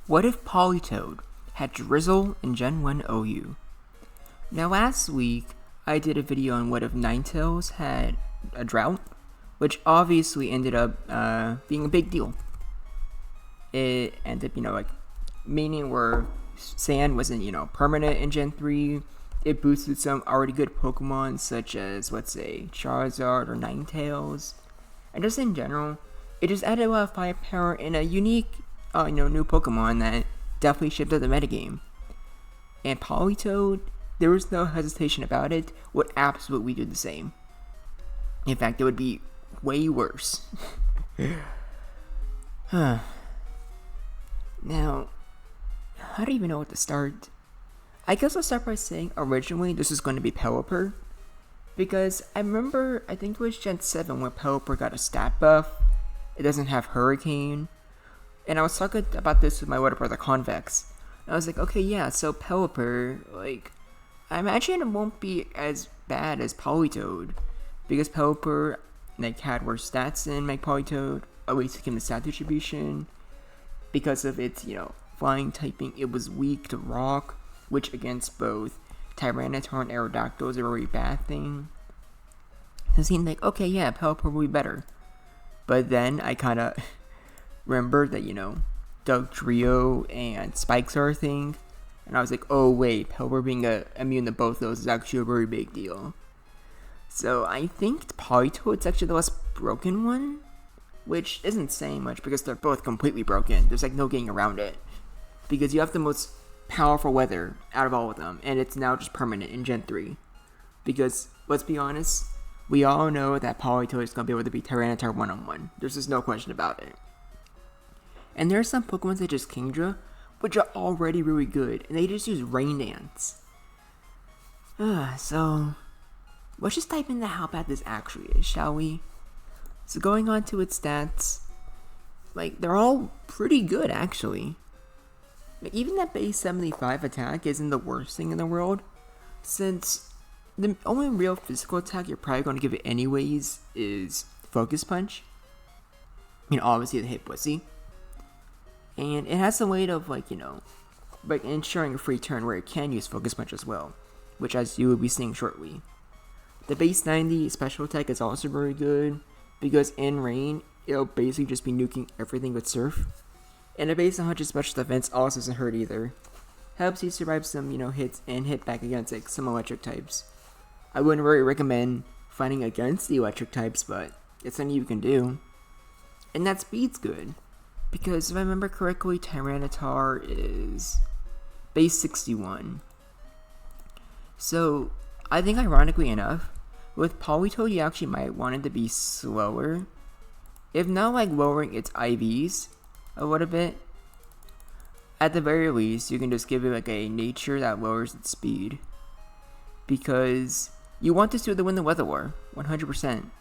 What if Politoed had Drizzle in Gen 1 OU? Now last week, I did a video on what if Ninetales had a drought, which obviously ended up being a big deal. It ended up, meaning where sand wasn't, permanent in Gen 3. It boosted some already good Pokemon such as, let's say, Charizard or Ninetales. And just in general, it just added a lot of firepower in a unique, new Pokemon that definitely shifted the metagame. And Politoed, there was no hesitation about it, would absolutely do the same. In fact, it would be way worse. Now, I don't even know what to start. I guess I'll start by saying originally this was going to be Pelipper. Because I remember, I think it was Gen 7 when Pelipper got a stat buff. It doesn't have Hurricane. And I was talking about this with my older brother Convex. And I was like, okay, yeah, so Pelipper, I imagine it won't be as bad as Politoed. Because Pelipper, had worse stats than Politoed, at least in the stat distribution. Because of its, flying typing, it was weak to Rock, which against both Tyranitar and Aerodactyl is a very bad thing. So it seemed like, okay, yeah, Pelipper will be better. But then I kind of remembered that, Dugtrio and Spikes are a thing. And I was like, oh wait, Pelipper being immune to both those is actually a very big deal. So I think Politoed's actually the less broken one. Which isn't saying much because they're both completely broken. There's no getting around it. Because you have the most powerful weather out of all of them. And it's now just permanent in Gen 3. Because, let's be honest, we all know that Politoed is going to be able to beat Tyranitar one-on-one. There's just no question about it. And there are some Pokemon such as Kingdra, which are already really good. And they just use Rain Dance. So, let's just type in how bad this actually is, shall we? So going on to its stats, they're all pretty good, actually. Even that base 75 attack isn't the worst thing in the world, since the only real physical attack you're probably going to give it anyways is Focus Punch. Obviously the Hit Pussy. And it has some way of, ensuring a free turn where it can use Focus Punch as well, which as you will be seeing shortly. The base 90 special attack is also very good, because in rain, it'll basically just be nuking everything with Surf. And the base 100 special defense also doesn't hurt either. Helps you survive some, hits and hit back against some electric types. I wouldn't really recommend fighting against the electric types, but it's something you can do. And that speed's good. Because if I remember correctly, Tyranitar is base 61. So, I think ironically enough, with Politoed, you actually might want it to be slower. If not lowering its IVs a little bit. At the very least, you can just give it a nature that lowers its speed. Because you want this to win the Weather War, 100%.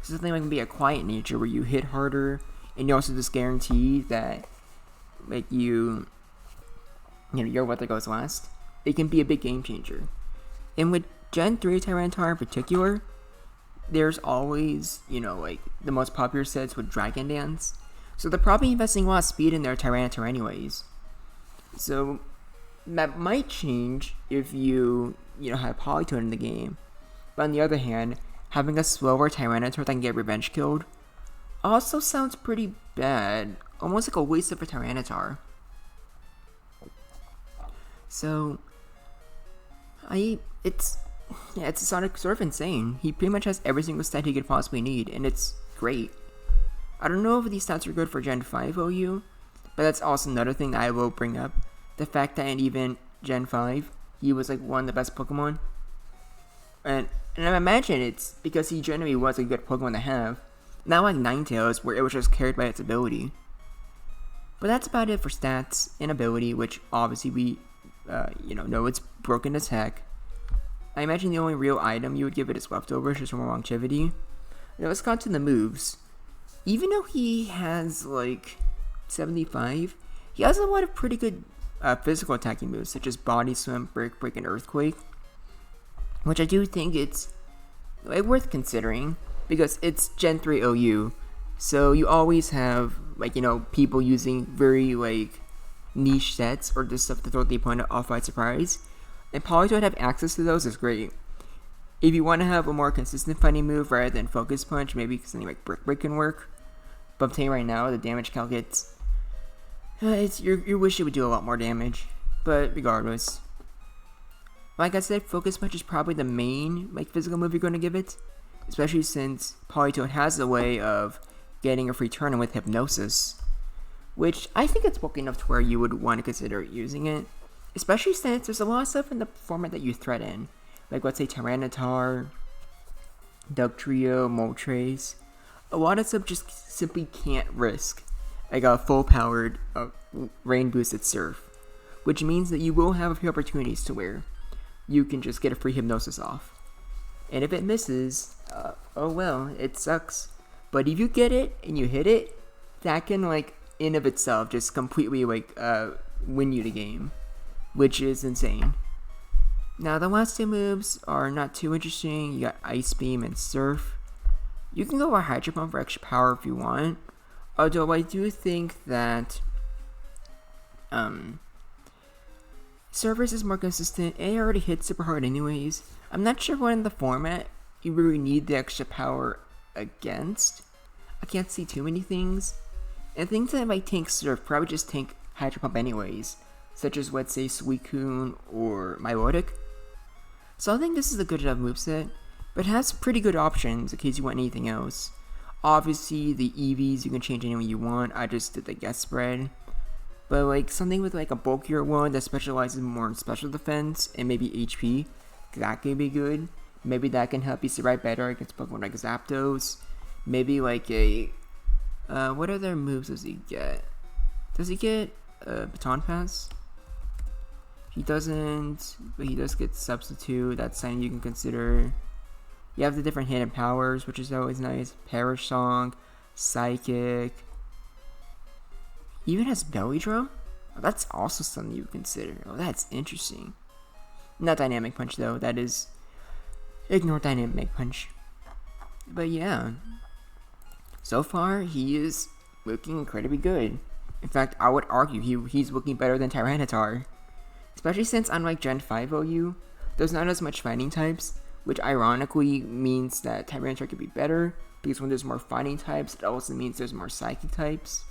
Something like be a quiet nature where you hit harder, and you also just guarantee that your weather goes last. It can be a big game changer. And with Gen 3 Tyranitar in particular, there's always, the most popular sets with Dragon Dance. So they're probably investing a lot of speed in their Tyranitar anyways. So that might change if you, have Politoed in the game. But on the other hand, having a slower Tyranitar that can get revenge killed also sounds pretty bad. Almost like a waste of a Tyranitar. So, it's sort of insane. He pretty much has every single stat he could possibly need, and it's great. I don't know if these stats are good for Gen 5 OU, but that's also another thing that I will bring up. The fact that in even Gen 5, he was one of the best Pokemon. And I imagine it's because he generally was a good Pokemon to have. Not like Ninetales, where it was just carried by its ability. But that's about it for stats and ability, which obviously we, know it's broken as heck. I imagine the only real item you would give it is Leftovers, just more longevity. Now let's go on to the moves. Even though he has 75, he has a lot of pretty good physical attacking moves, such as Body Swim, Brick Break, and Earthquake. Which I do think it's worth considering, because it's Gen 3 OU. So you always have, people using very, niche sets or just stuff to throw the opponent off by surprise. And Politoed have access to those is great. If you want to have a more consistent fighting move rather than Focus Punch, maybe something like Brick Break can work. But I'm telling you right now, the damage calc you wish it would do a lot more damage. But regardless, like I said, Focus Punch is probably the main physical move you're going to give it, especially since Politoed has a way of getting a free turn with Hypnosis, which I think it's bulky enough to where you would want to consider using it, especially since there's a lot of stuff in the format that you threat in, like let's say Tyranitar, Dugtrio, Moltres. A lot of stuff just simply can't risk like a full-powered rain-boosted Surf, which means that you will have a few opportunities to where you can just get a free Hypnosis off. And if it misses, oh well, it sucks. But if you get it and you hit it, that can in of itself just completely win you the game, which is insane. Now the last two moves are not too interesting. You got Ice Beam and Surf. You can go for Hydro Pump for extra power if you want, although I do think that Surface is more consistent and it already hits super hard anyways. I'm not sure what in the format you really need the extra power against. I can't see too many things. And things that might tank Surf probably just tank Hydro Pump anyways, such as let's say Suicune or Milotic. So I think this is a good enough moveset, but it has pretty good options in case you want anything else. Obviously the EVs you can change any way you want, I just did the guess spread. But something with a bulkier one that specializes more in special defense and maybe HP, that could be good. Maybe that can help you survive better against Pokemon like Zapdos. Maybe what other moves does he get? Does he get Baton Pass? He doesn't, but he does get Substitute. That's something you can consider. You have the different hidden powers, which is always nice. Perish Song, Psychic. He even has Belly Drum? Oh, that's also something you consider. Oh, that's interesting. Not Dynamic Punch though. That is, ignore Dynamic Punch. But yeah, so far he is looking incredibly good. In fact, I would argue he's looking better than Tyranitar. Especially since unlike Gen 5 OU, there's not as much fighting types, which ironically means that Tyranitar could be better, because when there's more fighting types, it also means there's more psychic types.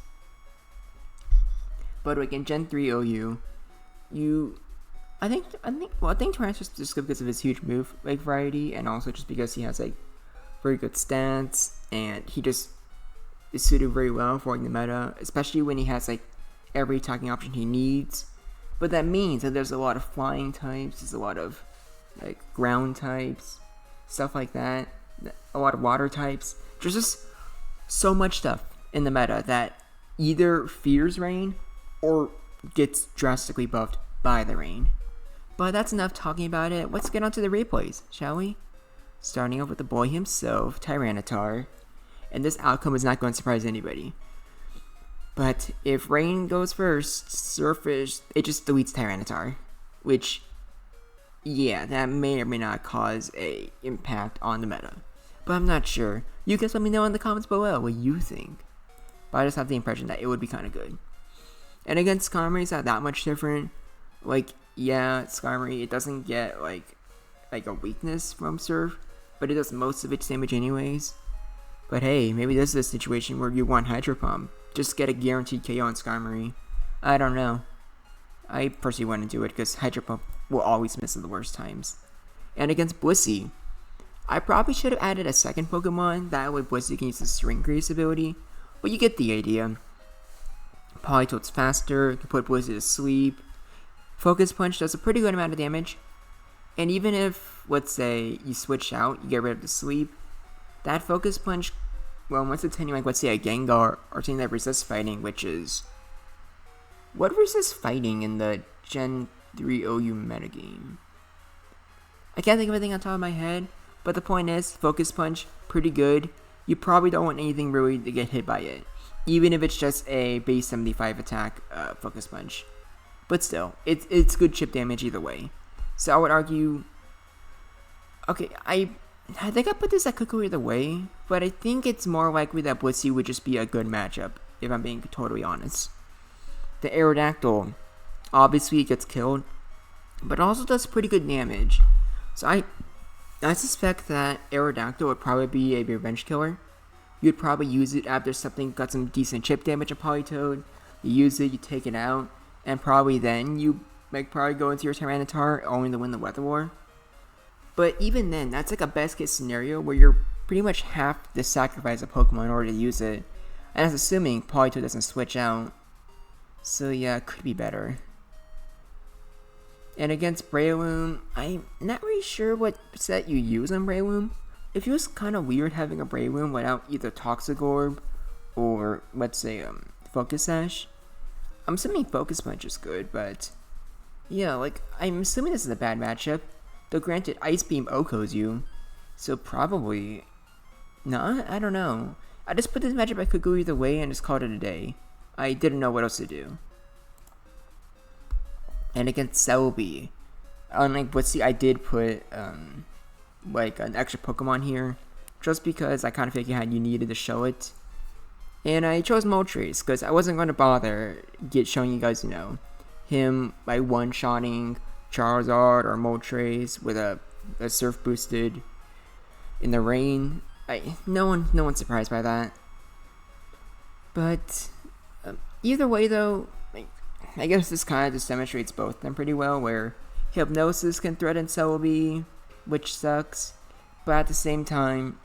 But in Gen 3 OU, I think Tyranitar's just good because of his huge move variety, and also just because he has very good stats, and he just is suited very well for the meta, especially when he has every attacking option he needs. But that means that there's a lot of flying types, there's a lot of ground types, stuff like that, a lot of water types. There's just so much stuff in the meta that either fears rain or gets drastically buffed by the rain. But that's enough talking about it. Let's get on to the replays, shall we? Starting off with the boy himself, Tyranitar. And this outcome is not going to surprise anybody. But if Rain goes first, Surfish, it just deletes Tyranitar. Which, yeah, that may or may not cause a impact on the meta. But I'm not sure. You guys let me know in the comments below what you think. But I just have the impression that it would be kind of good. And against Skarmory, it's not that much different. Yeah, Skarmory, it doesn't get a weakness from Surf, but it does most of its damage anyways. But hey, maybe this is a situation where you want Hydro Pump. Just get a guaranteed KO on Skarmory. I don't know. I personally wouldn't do it because Hydro Pump will always miss at the worst times. And against Blissey, I probably should have added a second Pokemon. That way Blissey can use the String Grease ability. But you get the idea. Politoed's faster, can put Blissey to sleep. Focus Punch does a pretty good amount of damage. And even if, let's say, you switch out, you get rid of the sleep, that Focus Punch, well, once it's hitting let's say a Gengar or something that resists fighting, which is... What resists fighting in the Gen 3 OU metagame? I can't think of anything on top of my head, but the point is, Focus Punch, pretty good. You probably don't want anything really to get hit by it, even if it's just a base 75 attack Focus Punch. But still, it's good chip damage either way. So I would argue... Okay, I think I put this at Cuckoo either way, but I think it's more likely that Blissey would just be a good matchup, if I'm being totally honest. the Aerodactyl, obviously it gets killed, but also does pretty good damage. So I suspect that Aerodactyl would probably be a revenge killer. You'd probably use it after something got some decent chip damage on Politoed. You use it, you take it out, and probably then you probably go into your Tyranitar only to win the Weather War. But even then, that's like a best case scenario where you're pretty much have to sacrifice a Pokemon in order to use it. And that's assuming Politoed doesn't switch out. So yeah, it could be better. And against Breloom, I'm not really sure what set you use on Breloom. It feels kind of weird having a Breloom without either Toxic Orb or, let's say, Focus Sash. I'm assuming Focus Punch is good, but yeah, like, I'm assuming this is a bad matchup. Though granted, Ice Beam OHKOs you, so probably not. I don't know. I just put this matchup I could go either way and just called it a day. I didn't know what else to do. And against Celebi, unlike Blissey, I did put like an extra Pokemon here, just because I kind of figured you needed to show it. And I chose Moltres because I wasn't going to bother showing you guys, him by one-shotting Charizard or Moltres with a Surf boosted in the rain. No one's surprised by that. But either way, though, I guess this kind of just demonstrates both of them pretty well, where Hypnosis can threaten Celebi, which sucks, but at the same time,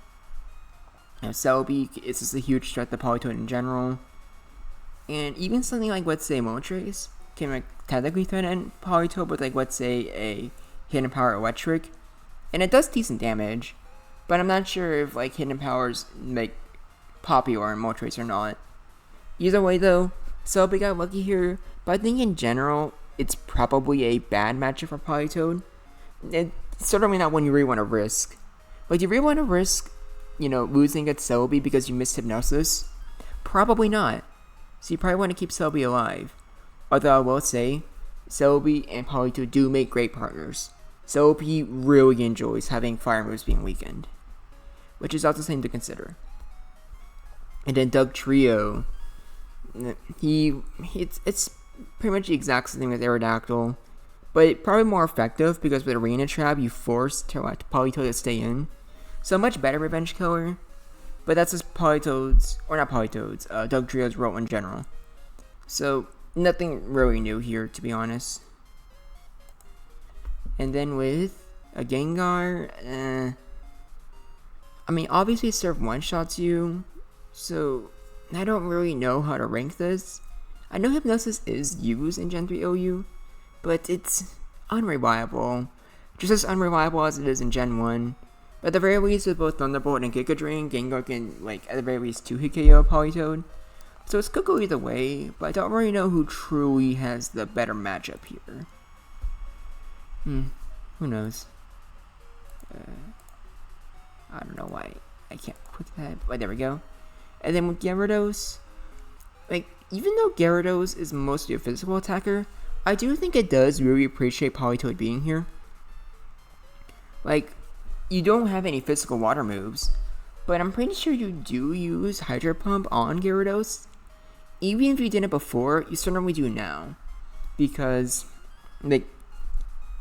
Celebi is just a huge threat to Politoed in general. And even something like, let's say, Moltres can technically threaten Politoed with, like, let's say, a Hidden Power Electric, and it does decent damage, but I'm not sure if, like, Hidden Powers make popular in Moltres or not. Either way, though, Celebi got lucky here, but I think in general, it's probably a bad matchup for Politoed. It's certainly not one you really want to risk. Like, do you really want to risk, losing at Celebi because you missed Hypnosis? Probably not. So you probably want to keep Celebi alive. Although I will say, Celebi and Politoed do make great partners. Celebi really enjoys having fire moves being weakened, which is also something to consider. And then Dugtrio, it's pretty much the exact same thing with Aerodactyl, but probably more effective because with Arena Trap you force Politoed to stay in. So much better revenge killer, but that's just Dugtrio's role in general. So nothing really new here, to be honest. And then with a Gengar, obviously Surf one-shots you, so I don't really know how to rank this. I know Hypnosis is used in Gen 3 OU, but it's unreliable. Just as unreliable as it is in Gen 1. But at the very least, with both Thunderbolt and Giga Drain, Gengar can, at the very least, 2-hit KO Politoed. So it could go either way, but I don't really know who truly has the better matchup here. Who knows? I don't know why I can't click that. But there we go. And then with Gyarados, even though Gyarados is mostly a physical attacker, I do think it does really appreciate Politoed being here. You don't have any physical water moves, but I'm pretty sure you do use Hydro Pump on Gyarados. Even if you didn't before, you certainly do now. Because,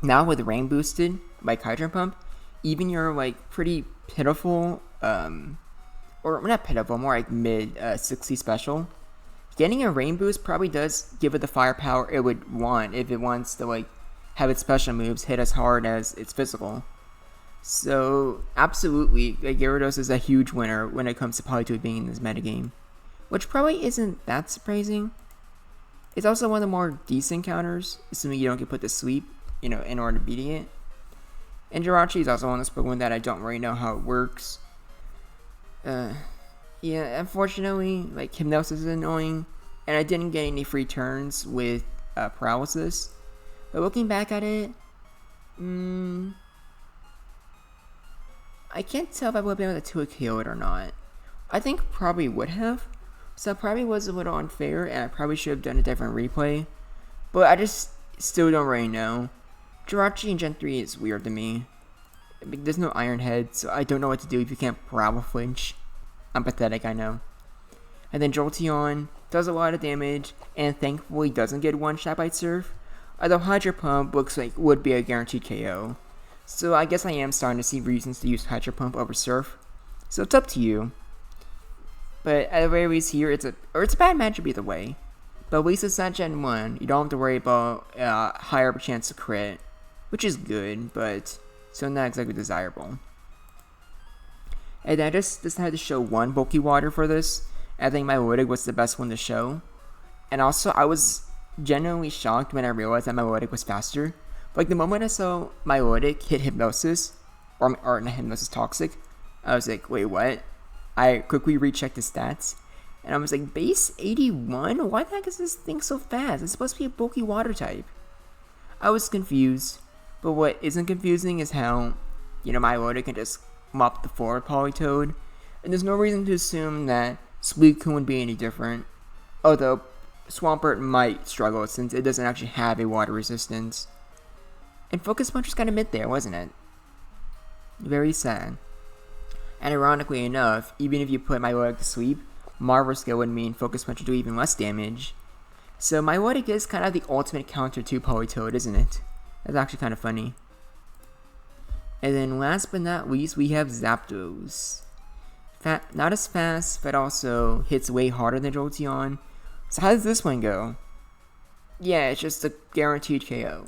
now with Rain boosted, Hydro Pump, even your, pretty pitiful, or not pitiful, more mid 60 special, getting a Rain boost probably does give it the firepower it would want if it wants to, have its special moves hit as hard as its physical. So, absolutely, Gyarados is a huge winner when it comes to Politoed being in this metagame. Which probably isn't that surprising. It's also one of the more decent counters, assuming you don't get put to sleep, in order to beat it. And Jirachi is also one of those Pokemon that I don't really know how it works. Yeah, unfortunately, Hypnosis is annoying, and I didn't get any free turns with Paralysis. But looking back at it, I can't tell if I would have been able to 2-hit KO it or not. I think probably would have. So it probably was a little unfair, and I probably should have done a different replay. But I just still don't really know. Jirachi in Gen 3 is weird to me. There's no Iron Head, so I don't know what to do if you can't Paralysis Flinch. I'm pathetic, I know. And then Jolteon, does a lot of damage, and thankfully doesn't get one shot by Surf. Although Hydro Pump looks like would be a guaranteed KO. So I guess I am starting to see reasons to use Hydro Pump over Surf. So it's up to you. But at the very least here, it's a bad matchup either way. But at least it's not Gen 1. You don't have to worry about higher chance to crit. Which is good, but still not exactly desirable. And I just decided to show one bulky water for this. I think Milotic was the best one to show. And also, I was genuinely shocked when I realized that Milotic was faster. Like, the moment I saw Milotic hit Hypnosis, or not Hypnosis, Toxic, I was like, wait, what? I quickly rechecked the stats, and I was like, base 81? Why the heck is this thing so fast? It's supposed to be a bulky water type. I was confused, but what isn't confusing is how, Milotic can just mop the floor with Politoed, and there's no reason to assume that Suicune would be any different, although Swampert might struggle since it doesn't actually have a water resistance. And Focus Punch was kind of mid there, wasn't it? Very sad. And ironically enough, even if you put Milotic to sleep, Marvel Skill would mean Focus Punch would do even less damage. So Milotic is kind of the ultimate counter to Politoed, isn't it? That's actually kind of funny. And then last but not least, we have Zapdos. Not as fast, but also hits way harder than Jolteon. So how does this one go? Yeah, it's just a guaranteed KO.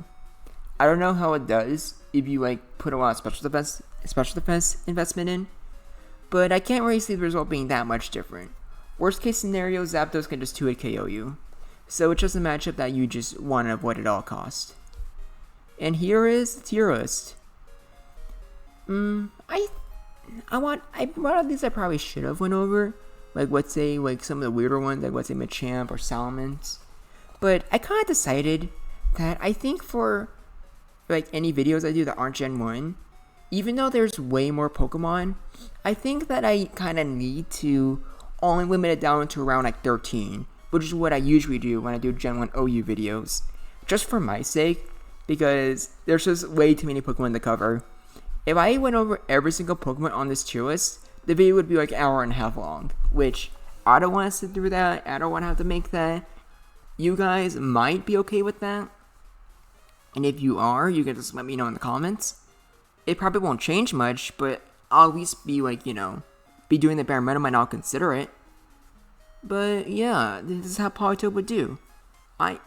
I don't know how it does if you put a lot of special defense investment in, but I can't really see the result being that much different. Worst case scenario, Zapdos can just 2-hit KO you. So it's just a matchup that you just want to avoid at all cost. And here is the tier list. One of these I probably should have went over. Let's say, some of the weirder ones, let's say Machamp or Salamence. But I kind of decided that I think for, any videos I do that aren't Gen 1, even though there's way more Pokemon, I think that I kind of need to only limit it down to around 13, which is what I usually do when I do Gen 1 OU videos. Just for my sake, because there's just way too many Pokemon to cover. If I went over every single Pokemon on this tier list, the video would be an hour and a half long, which I don't want to sit through that. I don't want to have to make that. You guys might be okay with that. And if you are, you can just let me know in the comments. It probably won't change much, but I'll at least be be doing the bare minimum and I'll consider it. But yeah, this is how Politoed would do. I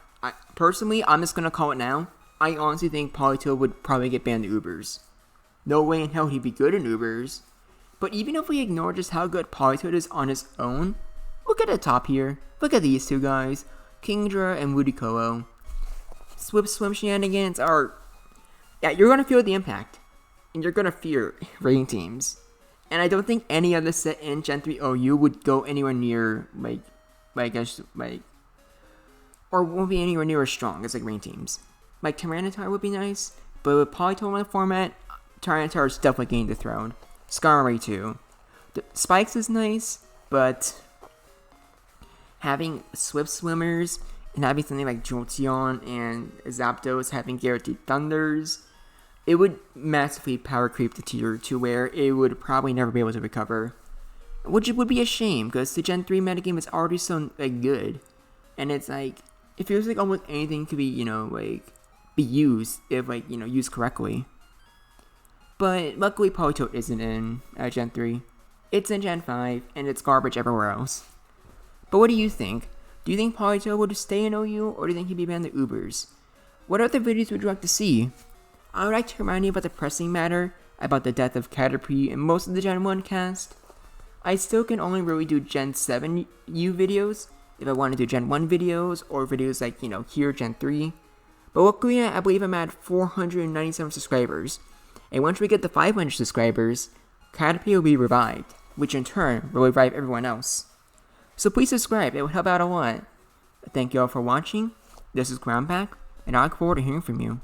personally, I'm just gonna call it now. I honestly think Politoed would probably get banned to Ubers. No way in hell he'd be good in Ubers. But even if we ignore just how good Politoed is on his own, look at the top here. Look at these two guys, Kingdra and Ludicolo. Swim shenanigans are... Yeah, you're going to feel the impact. And you're going to fear rating teams. And I don't think any other set in Gen 3 OU would go anywhere near, or won't be anywhere near as strong as rain teams. Tyranitar would be nice, but with Politoed in the format, Tyranitar is definitely gaining the throne. Skarmory too. The Spikes is nice, but having Swift Swimmers and having something like Jolteon and Zapdos having guaranteed Thunders, it would massively power creep the tier to where it would probably never be able to recover. Which would be a shame, because the Gen 3 metagame is already so good. And it's it feels like almost anything could be, be used if, used correctly. But luckily Politoed isn't in Gen 3. It's in Gen 5, and it's garbage everywhere else. But what do you think? Do you think Politoed would stay in OU, or do you think he'd be banned to Ubers? What other videos would you like to see? I would like to remind you about the pressing matter about the death of Caterpie and most of the Gen 1 cast. I still can only really do Gen 7 U videos if I want to do Gen 1 videos, or videos here, Gen 3. But luckily, I believe I'm at 497 subscribers. And once we get to 500 subscribers, Caterpie will be revived, which in turn will revive everyone else. So please subscribe, it will help out a lot. Thank you all for watching. This is Groundback, and I look forward to hearing from you.